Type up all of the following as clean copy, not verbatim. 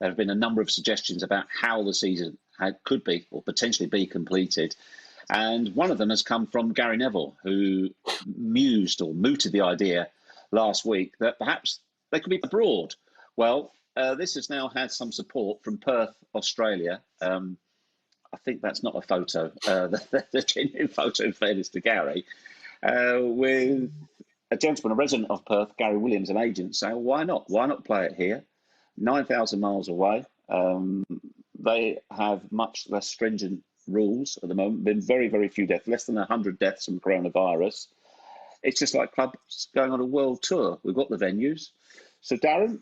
There have been a number of suggestions about how the season could be or potentially be completed. And one of them has come from Gary Neville, who mooted the idea last week that perhaps they could be abroad. Well, this has now had some support from Perth, Australia. I think that's not a photo, the genuine photo, in fairness to Gary, with a gentleman, a resident of Perth, Gary Williams, an agent, saying, well, why not? Why not play it here? 9,000 miles away. They have much less stringent rules at the moment. Been very, very few deaths, less than 100 deaths from coronavirus. It's just like clubs going on a world tour. We've got the venues. So, Darren,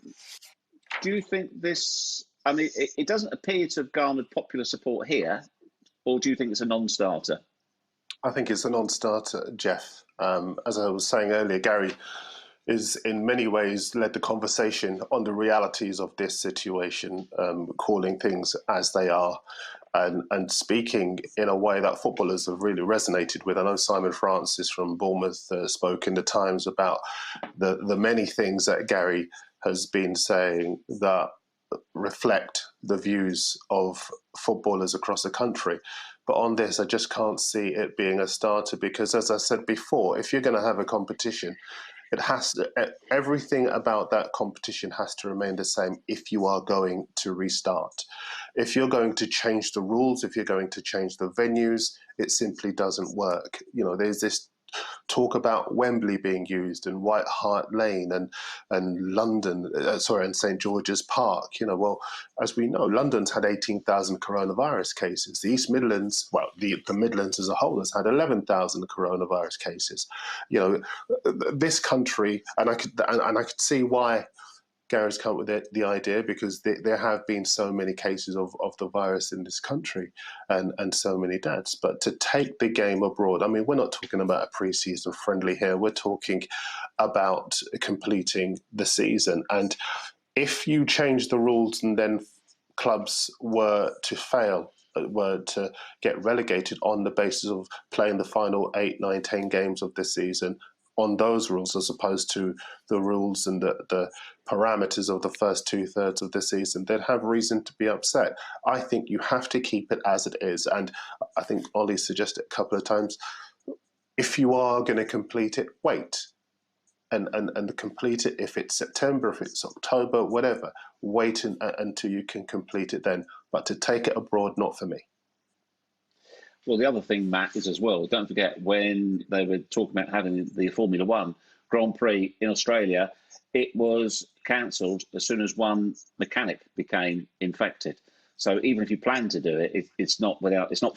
do you think this, I mean, it doesn't appear to have garnered popular support here, or do you think it's a non-starter? I think it's a non-starter, Jeff. As I was saying earlier, Gary is in many ways led the conversation on the realities of this situation, calling things as they are and speaking in a way that footballers have really resonated with. I know Simon Francis from Bournemouth spoke in the Times about the many things that Gary has been saying that reflect the views of footballers across the country. But on this, I just can't see it being a starter because, as I said before, if you're going to have a competition, it has to, everything about that competition has to remain the same if you are going to restart. If you're going to change the rules, if you're going to change the venues, it simply doesn't work. You know, there's this talk about Wembley being used and White Hart Lane and London, and St George's Park. You know, well, as we know, London's had 18,000 coronavirus cases. The East Midlands, well, the Midlands as a whole has had 11,000 coronavirus cases. You know, this country, and I could see why Gary's come up with the idea, because there have been so many cases of the virus in this country and so many deaths. But to take the game abroad, I mean, we're not talking about a pre-season friendly here. We're talking about completing the season. And if you change the rules and then clubs were to fail, were to get relegated on the basis of playing the final 8, 9, 10 games of the season on those rules, as opposed to the rules and the parameters of the first 2/3 of the season, they'd have reason to be upset. I think you have to keep it as it is. And I think Ollie suggested a couple of times, if you are going to complete it, wait. And complete it if it's September, if it's October, whatever. Wait until you can complete it then. But to take it abroad, not for me. Well, the other thing, Matt, is as well, don't forget when they were talking about having the Formula One Grand Prix in Australia, it was cancelled as soon as one mechanic became infected. So even if you plan to do it, it's not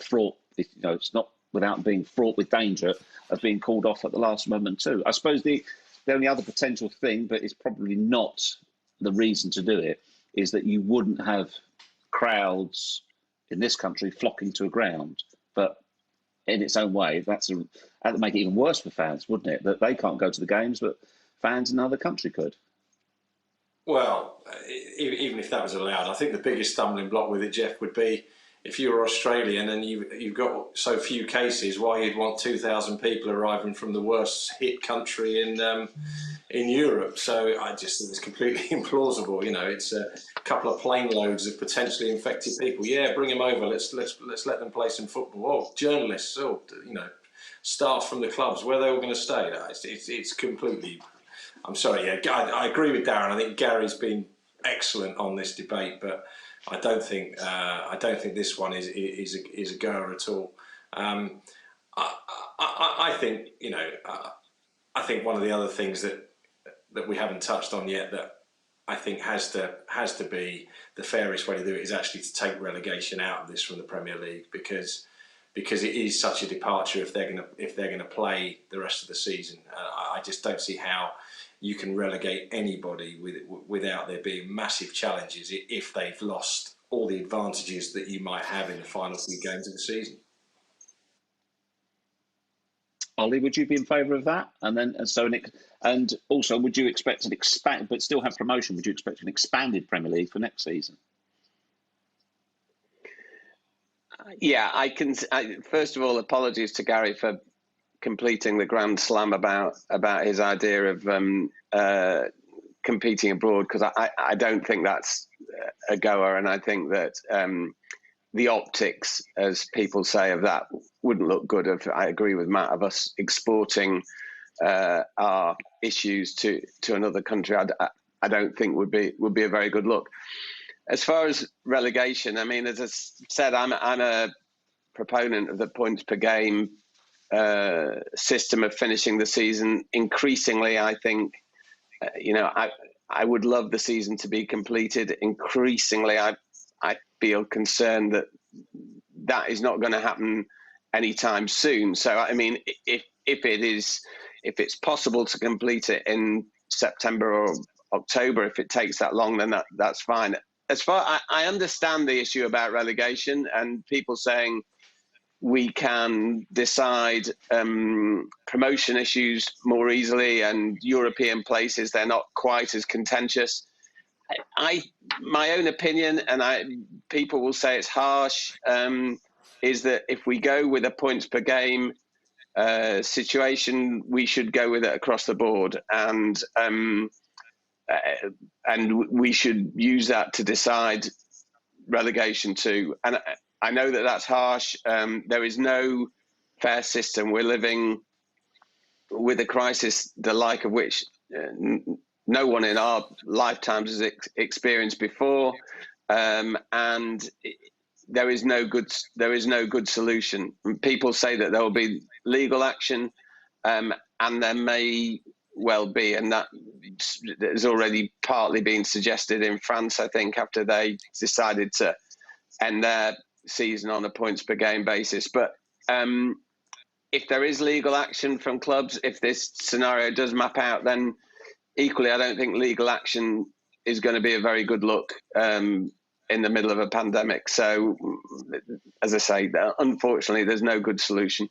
fraught. It's not without being fraught with danger of being called off at the last moment too. I suppose the only other potential thing, but it's probably not the reason to do it, is that you wouldn't have crowds in this country flocking to a ground. But in its own way, that would make it even worse for fans, wouldn't it? That they can't go to the games, but fans in another country could. Well, even if that was allowed, I think the biggest stumbling block with it, Jeff, would be if you were Australian and you've got so few cases, why you'd want 2,000 people arriving from the worst hit country in Europe. So I just think it's completely implausible. You know, it's a couple of plane loads of potentially infected people. Yeah, bring them over. Let's let them play some football. Oh, journalists, staff from the clubs, where are they all going to stay? It's completely. I'm sorry. Yeah, I agree with Darren. I think Gary's been excellent on this debate, but I don't think this one is a goer at all. I think I think one of the other things that we haven't touched on yet that I think has to be the fairest way to do it is actually to take relegation out of this from the Premier League, because it is such a departure if they're going to play the rest of the season. I just don't see how you can relegate anybody without there being massive challenges if they've lost all the advantages that you might have in the final few games of the season. Ollie, would you be in favour of that? And also, would you expect an expand, but still have promotion? Would you expect an expanded Premier League for next season? Yeah, I can. First of all, apologies to Gary for completing the grand slam about his idea of competing abroad, because I don't think that's a goer, and I think that the optics, as people say, of that wouldn't look good. I agree with Matt, of us exporting our issues to another country. I don't think would be a very good look. As far as relegation, I mean, as I said, I'm a proponent of the points per game system of finishing the season. Increasingly, I think, I would love the season to be completed. Increasingly, I feel concerned that that is not going to happen anytime soon. So, I mean, if it's possible to complete it in September or October, if it takes that long, then that's fine. As far I understand the issue about relegation and people saying we can decide promotion issues more easily, and European places, they're not quite as contentious. My own opinion, and people will say it's harsh, is that if we go with a points per game situation, we should go with it across the board, and we should use that to decide relegation too. And I know that that's harsh. There is no fair system. We're living with a crisis the like of which no one in our lifetimes has experienced before, and there is no good solution. People say that there will be legal action, and there may well be, and that has already partly been suggested in France, I think, after they decided to end their season on a points per game basis. But if there is legal action from clubs, if this scenario does map out, then equally I don't think legal action is going to be a very good look in the middle of a pandemic. So, as I say, unfortunately, there's no good solution.